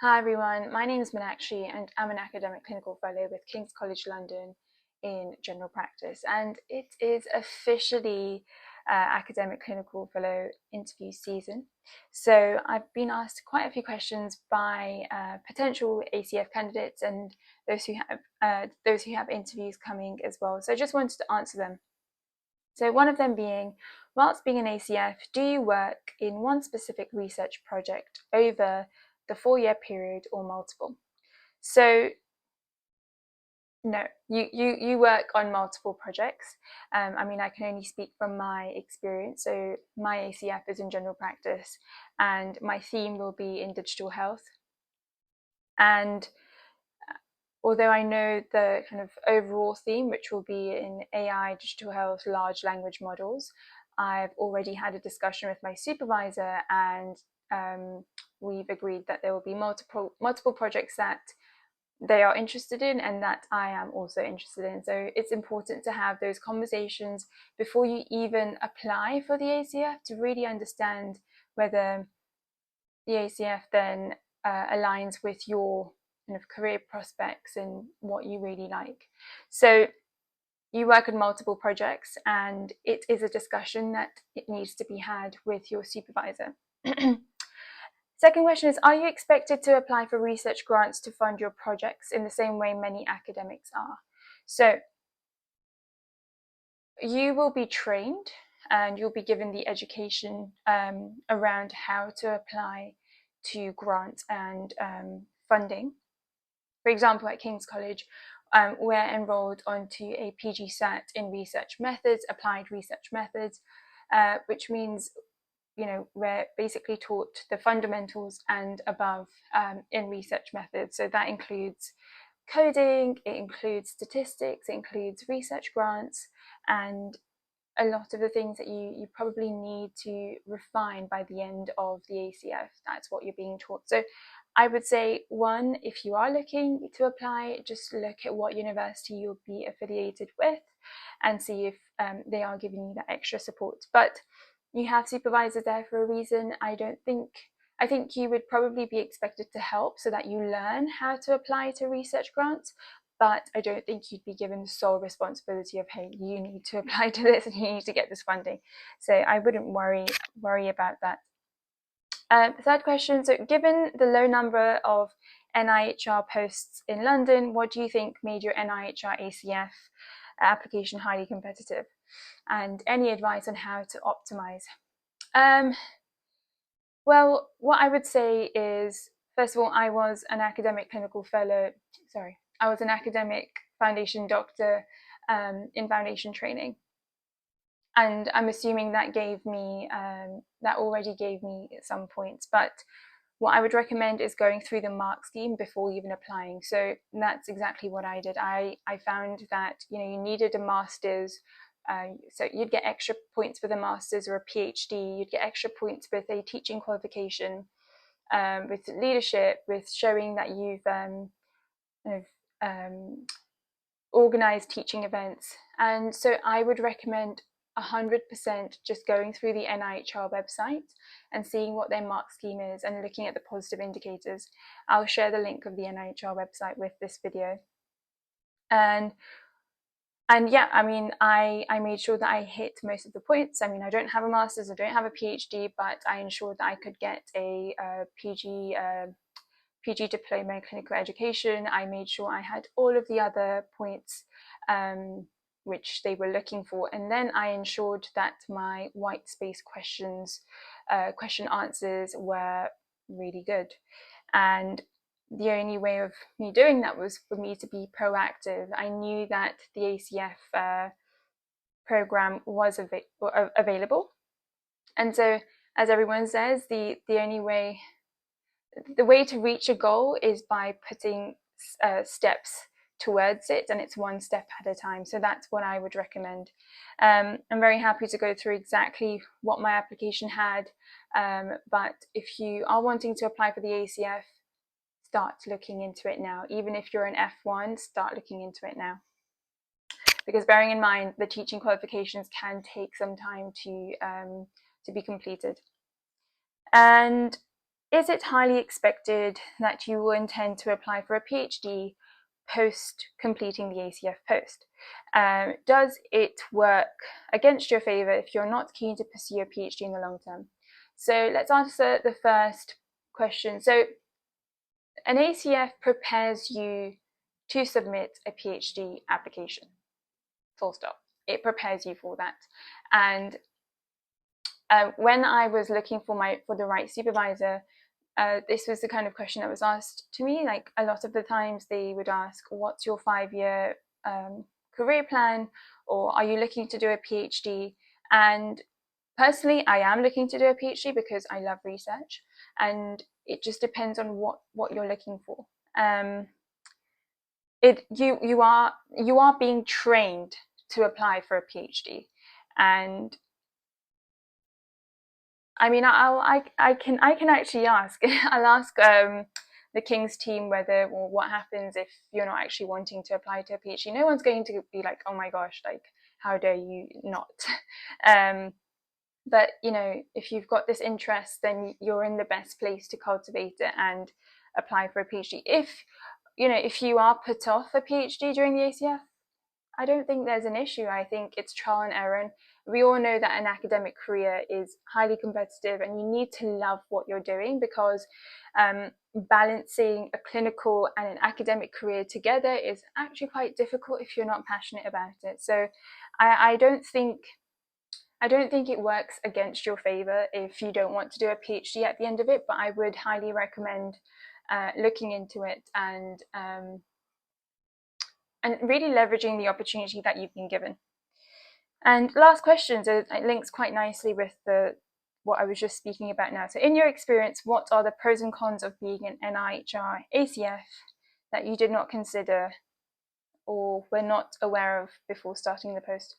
Hi everyone, my name is Meenakshi and I'm an academic clinical fellow with King's College London in general practice, and it is officially academic clinical fellow interview season. So I've been asked quite a few questions by potential ACF candidates and those who have interviews coming as well. So I just wanted to answer them. So one of them being, whilst being an ACF, do you work in one specific research project over the 4-year period or multiple? So no, you work on multiple projects. I can only speak from my experience. So my ACF is in general practice and my theme will be in digital health. And although I know the kind of overall theme, which will be in AI, digital health, large language models, I've already had a discussion with my supervisor, and we've agreed that there will be multiple projects that they are interested in and that I am also interested in. So it's important to have those conversations before you even apply for the ACF to really understand whether the ACF then aligns with your kind of career prospects and what you really like. So you work on multiple projects and it is a discussion that it needs to be had with your supervisor. Second question is, are you expected to apply for research grants to fund your projects in the same way many academics are? So you will be trained and you'll be given the education around how to apply to grants and funding. For example, at King's College, we're enrolled onto a PG Cert in research methods, applied research methods, which means we're basically taught the fundamentals and above in research methods. So that includes coding, it includes statistics, it includes research grants, and a lot of the things that you probably need to refine by the end of the ACF. That's what you're being taught. So I would say, one, if you are looking to apply, just look at what university you'll be affiliated with and see if they are giving you that extra support. But you have supervisors there for a reason. I think you would probably be expected to help so that you learn how to apply to research grants, but I don't think you'd be given the sole responsibility of, hey, you need to apply to this and you need to get this funding. So I wouldn't worry about that. Third question, so given the low number of NIHR posts in London, what do you think made your NIHR ACF application highly competitive? And any advice on how to optimize? Well, what I would say is, first of all, I was an academic foundation doctor in foundation training. And I'm assuming that already gave me some points. But what I would recommend is going through the mark scheme before even applying. So that's exactly what I did. I found that you needed a master's. So you'd get extra points with a master's or a PhD. You'd get extra points with a teaching qualification, with leadership, with showing that you've organized teaching events. And so I would recommend 100% just going through the NIHR website and seeing what their mark scheme is and looking at the positive indicators. I'll share the link of the NIHR website with this video. And yeah, I made sure that I hit most of the points. I don't have a master's, I don't have a PhD, but I ensured that I could get a PG diploma in clinical education. I made sure I had all of the other points which they were looking for, and then I ensured that my white space question answers were really good. And the only way of me doing that was for me to be proactive. I knew that the ACF program was available, and so, as everyone says, the way to reach a goal is by putting steps towards it, and it's one step at a time. So that's what I would recommend. I'm very happy to go through exactly what my application had, but if you are wanting to apply for the ACF, start looking into it now. Even if you're an F1, start looking into it now, because bearing in mind the teaching qualifications can take some time to be completed. And is it highly expected that you will intend to apply for a PhD post completing the ACF post? Does it work against your favour if you're not keen to pursue a PhD in the long term? So let's answer the first question. So an ACF prepares you to submit a PhD application, full stop. It prepares you for that. And when I was looking for the right supervisor, this was the kind of question that was asked to me. Like, a lot of the times they would ask, what's your 5-year career plan, or are you looking to do a PhD? And personally, I am looking to do a PhD because I love research, and it just depends on what you're looking for. You are being trained to apply for a PhD, and I mean, I can actually ask. I'll ask the King's team whether, or what happens if you're not actually wanting to apply to a PhD. No one's going to be like, oh my gosh, like, how dare you not? But you know, if you've got this interest, then you're in the best place to cultivate it and apply for a PhD. If you are put off a PhD during the ACF, I don't think there's an issue. I think it's trial and error. We all know that an academic career is highly competitive, and you need to love what you're doing, because balancing a clinical and an academic career together is actually quite difficult if you're not passionate about it. So I don't think it works against your favor if you don't want to do a PhD at the end of it, but I would highly recommend looking into it and really leveraging the opportunity that you've been given. And last question, so it links quite nicely with what I was just speaking about now. So in your experience, what are the pros and cons of being an NIHR ACF that you did not consider or were not aware of before starting the post?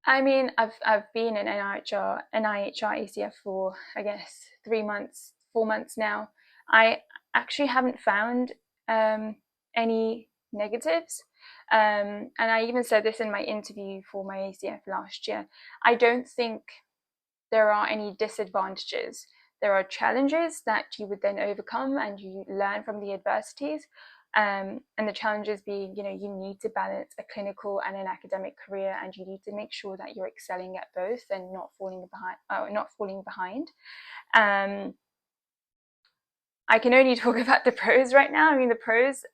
I mean, I've been an NIHR ACF for, I guess, 3 months, 4 months now. I actually haven't found any negatives. And I even said this in my interview for my ACF last year. I don't think there are any disadvantages. There are challenges that you would then overcome, and you learn from the adversities. And the challenges being, you need to balance a clinical and an academic career, and you need to make sure that you're excelling at both and not falling behind. I can only talk about the pros right now. I mean, the pros.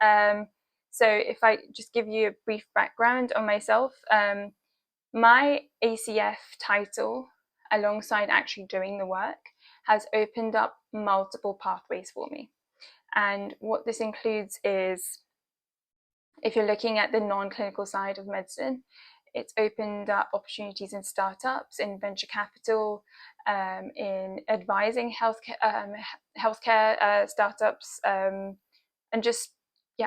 So if I just give you a brief background on myself, my ACF title, alongside actually doing the work, has opened up multiple pathways for me. And what this includes is, if you're looking at the non-clinical side of medicine, it's opened up opportunities in startups, in venture capital, in advising healthcare startups, and just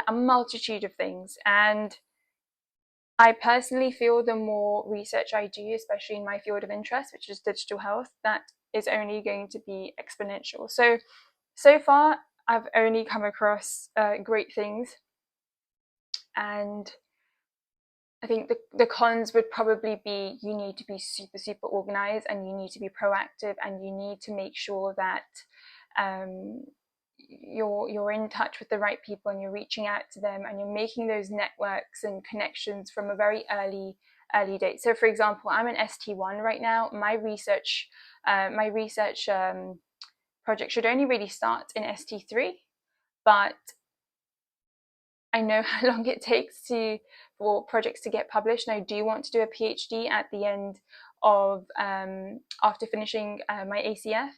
a multitude of things. And I personally feel the more research I do, especially in my field of interest, which is digital health, that is only going to be exponential. So far, I've only come across great things. And I think the cons would probably be, you need to be super, super organized, and you need to be proactive, and you need to make sure that you're in touch with the right people, and you're reaching out to them, and you're making those networks and connections from a very early date. So for example, I'm an ST1 right now. My research project should only really start in ST3, but I know how long it takes for projects to get published, and I do want to do a PhD at the end of after finishing my ACF.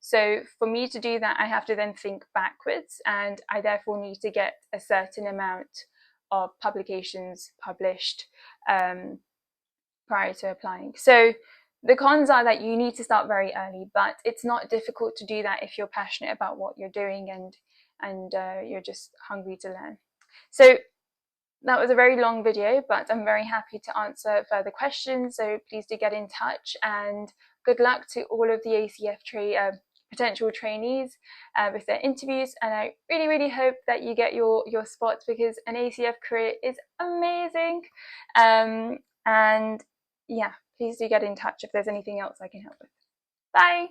So for me to do that, I have to then think backwards, and I therefore need to get a certain amount of publications published prior to applying. So the cons are that you need to start very early, but it's not difficult to do that if you're passionate about what you're doing and you're just hungry to learn. So that was a very long video, but I'm very happy to answer further questions. So please do get in touch, and good luck to all of the ACF potential trainees with their interviews. And I really, really hope that you get your spots, because an ACF career is amazing. And yeah, please do get in touch if there's anything else I can help with. Bye.